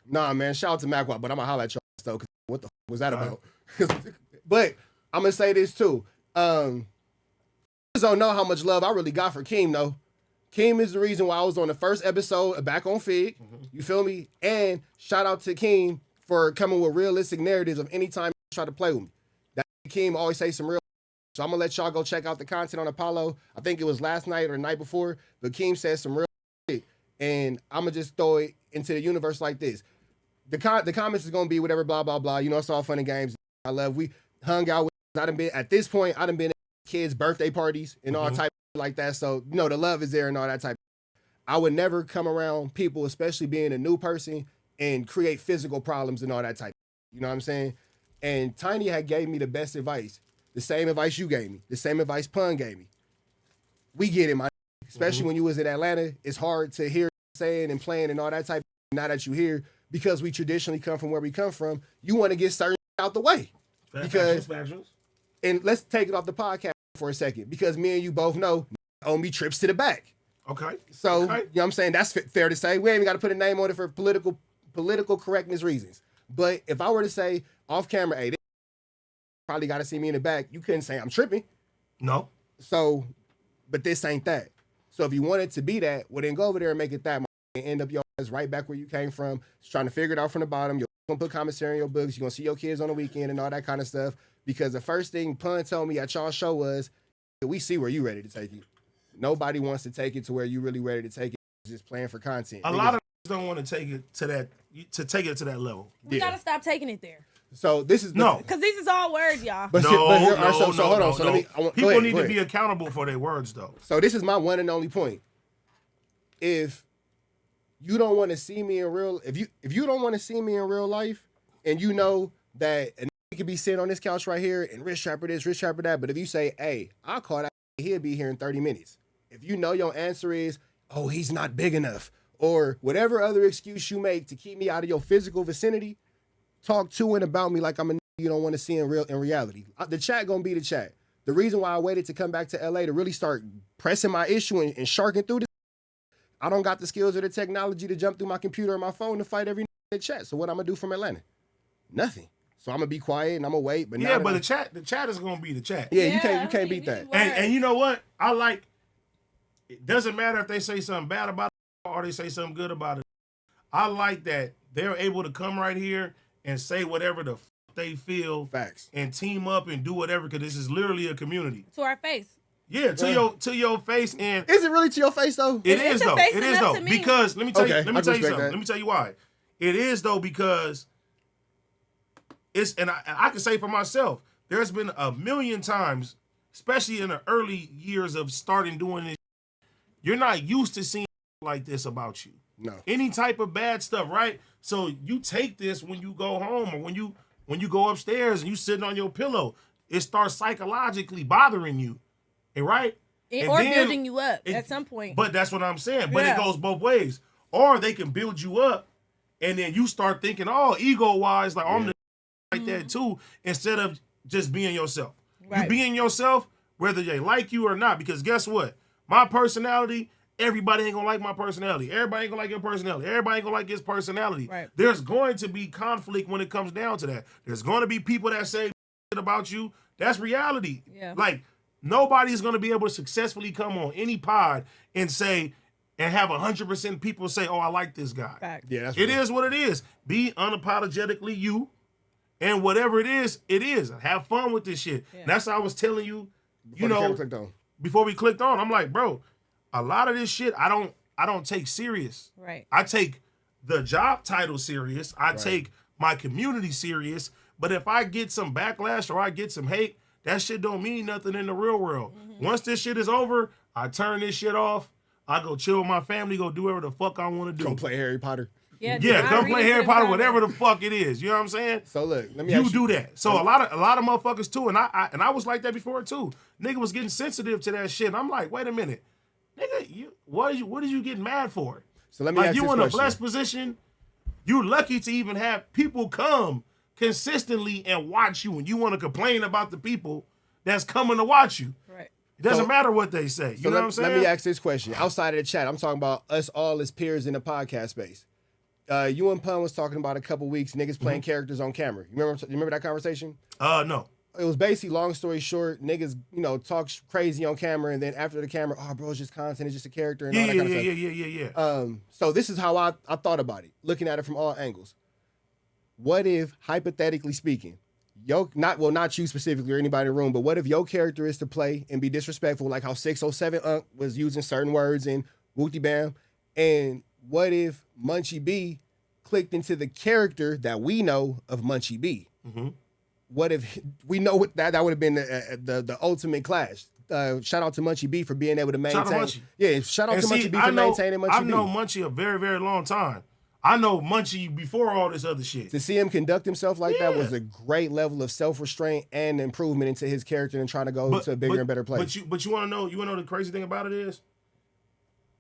Nah, man. Shout out to Macwa, but I'm gonna holler at y'all though. Cause what the was that about? But I'm gonna say this too. I just don't know how much love I really got for Keem though. Keem is the reason why I was on the first episode back on Fig. You feel me? And shout out to Keem for coming with realistic narratives of any time you try to play with me. That Keem always say some real. So I'm gonna let y'all go check out the content on Apollo. I think it was last night or the night before, but Keem said some real shit. And I'm gonna just throw it into the universe like this. The comments is gonna be whatever, blah, blah, blah. You know, it's all fun and games. We hung out with, I done been, at this point, I done been at kids' birthday parties and all type of like that. So, you know, the love is there and all that type of. I would never come around people, especially being a new person, and create physical problems and all that type of. You know what I'm saying? And Tiny had gave me the best advice. The same advice you gave me. The same advice Pun gave me. We get it, my especially when you was in Atlanta. It's hard to hear saying and playing and all that type of. Now that you hear, because we traditionally come from where we come from, you want to get certain out the way. Because, and let's take it off the podcast for a second, because me and you both know owe me trips to the back. Okay. So, you know what I'm saying? That's fair to say. We ain't even got to put a name on it for political correctness reasons. But if I were to say off camera, hey, probably got to see me in the back, you couldn't say I'm tripping. No. So, but this ain't that. So if you want it to be that, well, then go over there and make it that, and end up your ass right back where you came from, just trying to figure it out from the bottom. You're going to put commissary in your books. You're going to see your kids on the weekend and all that kind of stuff. Because the first thing Pun told me at y'all show was, we see where you ready to take it. Nobody wants to take it to where you really ready to take it. Just playing for content. A lot of don't want to take it to that level. We got to stop taking it there. So this is no, because these is all words, y'all. But hold on. So let me. People need to be accountable for their words, though. So this is my one and only point. If you don't want to see me in real, if you don't want to see me in real life, and you know that a nigga could be sitting on this couch right here and Rich Trapper this, Rich Trapper that, but if you say, hey, I'll call that, he'll be here in 30 minutes. If you know your answer is, oh, he's not big enough, or whatever other excuse you make to keep me out of your physical vicinity, talk to and about me like I'm a nigga you don't want to see in reality. The chat gonna be the chat. The reason why I waited to come back to LA to really start pressing my issue and sharking through this, I don't got the skills or the technology to jump through my computer or my phone to fight every in chat. So what I'm gonna do from Atlanta? Nothing. So I'm gonna be quiet and I'm gonna wait. But yeah, but the chat is gonna be the chat. Yeah, you can't beat that. And you know what? I like. It doesn't matter if they say something bad about it or they say something good about it. I like that they're able to come right here and say whatever the they feel. Facts. And team up and do whatever, because this is literally a community. To our face. Yeah, to your face. And is it really to your face though? It is though. It is though. Because let me tell you something. Let me tell you why. It is though, because it's, and I can say for myself, there's been a million times, especially in the early years of starting doing this, you're not used to seeing like this about you. No. Any type of bad stuff, right? So you take this when you go home or when you go upstairs and you sitting on your pillow, it starts psychologically bothering you. Right? Or building you up at some point. But that's what I'm saying. But it goes both ways. Or they can build you up and then you start thinking, oh, ego-wise, like, I'm the like that too, instead of just being yourself. Right. You being yourself, whether they like you or not, because guess what? My personality, everybody ain't gonna like my personality. Everybody ain't gonna like your personality. Everybody ain't gonna like his personality. Right. There's going to be conflict when it comes down to that. There's going to be people that say shit about you. That's reality. Yeah. Like, nobody's going to be able to successfully come on any pod and say, and have 100% people say, oh, I like this guy. Fact. Yeah, that's it is what it is. Be unapologetically you, and whatever it is, it is. Have fun with this shit. Yeah. That's how I was telling you, before we clicked on, I'm like, bro, a lot of this shit I don't take serious. Right. I take the job title serious. I take my community serious. But if I get some backlash or I get some hate, that shit don't mean nothing in the real world. Mm-hmm. Once this shit is over, I turn this shit off. I go chill with my family, go do whatever the fuck I want to do. Come play Harry Potter. Yeah, come play Harry Potter, whatever the fuck it is. You know what I'm saying? So look, let me ask you. Do that. So a lot of motherfuckers too, and I was like that before too. Nigga was getting sensitive to that shit. And I'm like, wait a minute, nigga, what are you getting mad for? So let me ask you in a blessed position. You're lucky to even have people come consistently and watch you, and you want to complain about the people that's coming to watch you. Right. It doesn't matter what they say. You know what I'm saying? Let me ask this question. Outside of the chat, I'm talking about us all as peers in the podcast space. You and Pun was talking about a couple weeks, niggas playing characters on camera. You remember that conversation? No. It was basically, long story short, niggas, talk crazy on camera, and then after the camera, oh, bro, it's just content, it's just a character, and all that kind of stuff. Yeah. So this is how I thought about it, looking at it from all angles. What if, hypothetically speaking, not you specifically or anybody in the room, but what if your character is to play and be disrespectful, like how 607 was using certain words in Wooty Bam, and what if Munchie B clicked into the character that we know of Munchie B? Mm-hmm. What if we know what that would have been the ultimate clash? Shout out to Munchie B for being able to maintain. Shout out to Munchie. Yeah, shout out to Munchie B for maintaining Munchie B. I've known Munchie a very, very long time. I know Munchie before all this other shit. To see him conduct himself like that was a great level of self-restraint and improvement into his character and trying to go to a bigger and better place. But you want to know the crazy thing about it is,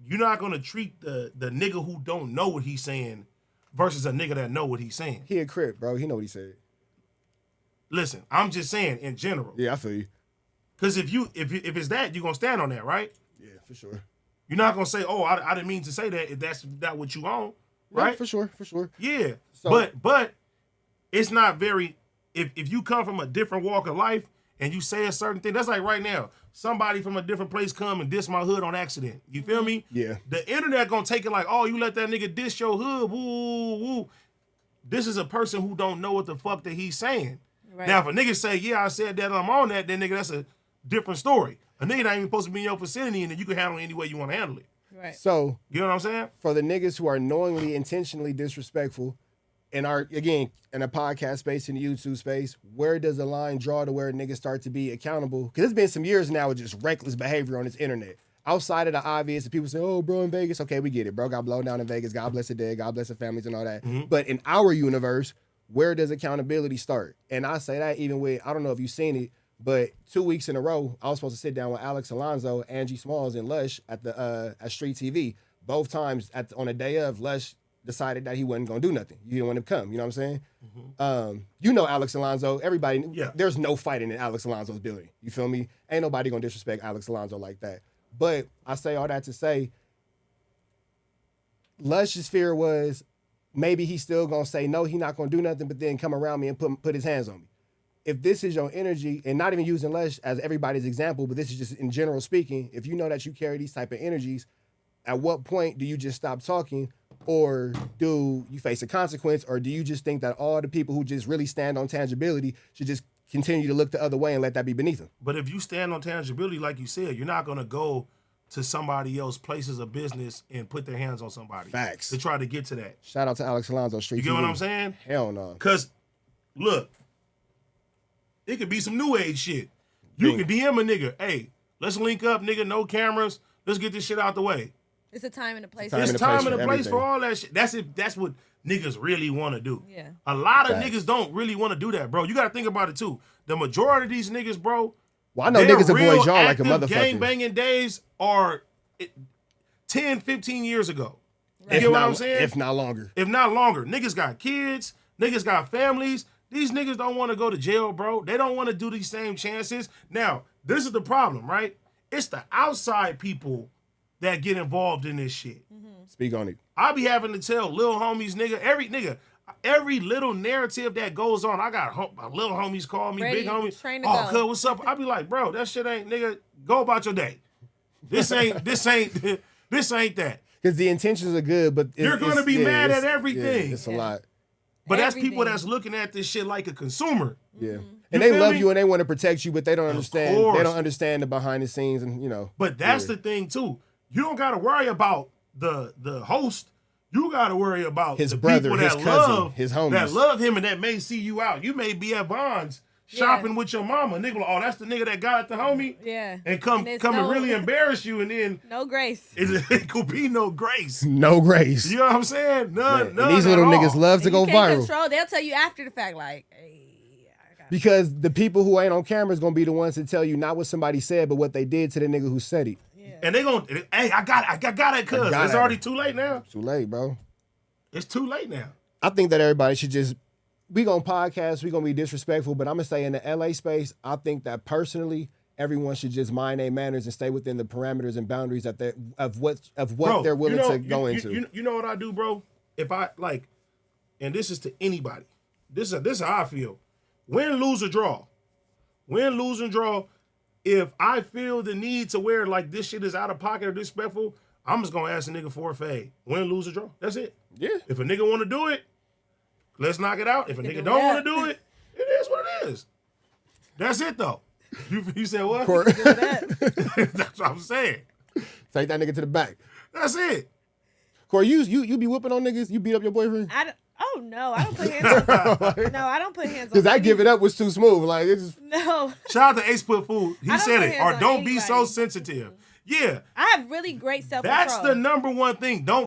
you're not gonna treat the nigga who don't know what he's saying versus a nigga that know what he's saying. He a crip, bro. He know what he said. Listen, I'm just saying in general. Yeah, I feel you. Because if it's that, you're gonna stand on that, right? Yeah, for sure. You're not gonna say, "Oh, I didn't mean to say that." If that's not what you own, right? Yeah, for sure. Yeah, so, but it's not very. If you come from a different walk of life and you say a certain thing, that's like right now, somebody from a different place come and diss my hood on accident. You feel me? Yeah. The internet gonna take it like, "Oh, you let that nigga diss your hood." Woo, woo. This is a person who don't know what the fuck that he's saying. Right. Now, if a nigga say, "Yeah, I said that, I'm on that," then nigga, that's a different story. A nigga not even supposed to be in your vicinity, and then you can handle it any way you want to handle it. Right. So, you know what I'm saying? For the niggas who are knowingly, intentionally disrespectful, and are, again, in a podcast space, in the YouTube space, where does the line draw to where niggas start to be accountable? Because it's been some years now of just reckless behavior on this internet. Outside of the obvious, people say, "Oh, bro, in Vegas," okay, we get it. Bro got blown down in Vegas. God bless the dead. God bless the families and all that. Mm-hmm. But in our universe, where does accountability start? And I say that even with, I don't know if you've seen it, but 2 weeks in a row, I was supposed to sit down with Alex Alonso, Angie Smalls, and Lush at at Street TV. Both times on the day of, Lush decided that he wasn't gonna do nothing. He didn't want to come. You know what I'm saying? Mm-hmm. Alex Alonso. Everybody. Yeah. There's no fighting in Alex Alonso's building. You feel me? Ain't nobody gonna disrespect Alex Alonso like that. But I say all that to say, Lush's fear was, maybe he's still gonna say no, he's not gonna do nothing, but then come around me and put his hands on me. If this is your energy, and not even using Lush as everybody's example, but this is just in general speaking, if you know that you carry these type of energies, at what point do you just stop talking, or do you face a consequence, or do you just think that all the people who just really stand on tangibility should just continue to look the other way and let that be beneath them? But if you stand on tangibility, like you said, you're not gonna go to somebody else places of business and put their hands on somebody. Facts. To try to get to that. Shout out to Alex Alonso, Street TV. You get what I'm saying? Hell no. Because, look, it could be some new age shit. You can DM a nigga, "Hey, let's link up, nigga, no cameras. Let's get this shit out the way." It's a time and a place. It's time and a place for all that shit. That's what niggas really want to do. Yeah. A lot of niggas don't really want to do that, bro. You got to think about it, too. The majority of these niggas, bro, well, I know niggas avoid y'all like a motherfucker. Gang banging days are 10, 15 years ago. You get what I'm saying? If not longer. If not longer. Niggas got kids. Niggas got families. These niggas don't want to go to jail, bro. They don't want to do these same chances. Now, this is the problem, right? It's the outside people that get involved in this shit. Mm-hmm. Speak on it. I be having to tell little homies, every little narrative that goes on. I got little homies call me, big homies. Oh, cuz, what's up? I be like, bro, that shit ain't, nigga, go about your day. This ain't that. Because the intentions are good, but you're gonna be mad at everything. Yeah, it's a lot. But that's people that's looking at this shit like a consumer. Yeah. And they love you and they want to protect you, but they don't understand. They don't understand the behind the scenes and, But that's the thing too. You don't gotta worry about the host. You gotta worry about his the brother, people his that cousin, love his homies. That love him and that may see you out. You may be at Vons shopping with your mama. Nigga, oh, that's the nigga that got at the homie. Yeah. And come and really embarrass you, and then no grace. It could be no grace. No grace. You know what I'm saying? None. And these little niggas love to go viral. Control. They'll tell you after the fact, like, hey. Because the people who ain't on camera is gonna be the ones to tell you not what somebody said, but what they did to the nigga who said it. Yeah. And they gonna, hey, I got it, cuz it's already too late now. Too late, bro. It's too late now. I think that everybody should just, we gonna podcast, we gonna be disrespectful, but I'm gonna say in the LA space, I think that personally, everyone should just mind their manners and stay within the parameters and boundaries of what they're willing to go into. You know what I do, bro? if I like, and this is to anybody. This is how I feel. Win, lose, or draw. Win, lose, and draw. If I feel the need to wear like this shit is out of pocket or disrespectful, I'm just gonna ask a nigga for a fade. Win, lose, or draw. That's it. Yeah. If a nigga want to do it, let's knock it out. If a nigga don't want to do it, it is what it is. That's it though. You said what? That's what I'm saying. Take that nigga to the back. That's it. Corey, you be whooping on niggas? You beat up your boyfriend? Oh no, I don't put hands on. No, I don't put hands on. Because that give it up was too smooth. Like it's just... No. Shout out to Ace Put Food. He said it. Or don't be so anybody. sensitive. Yeah. I have really great self-control. That's the number one thing. Don't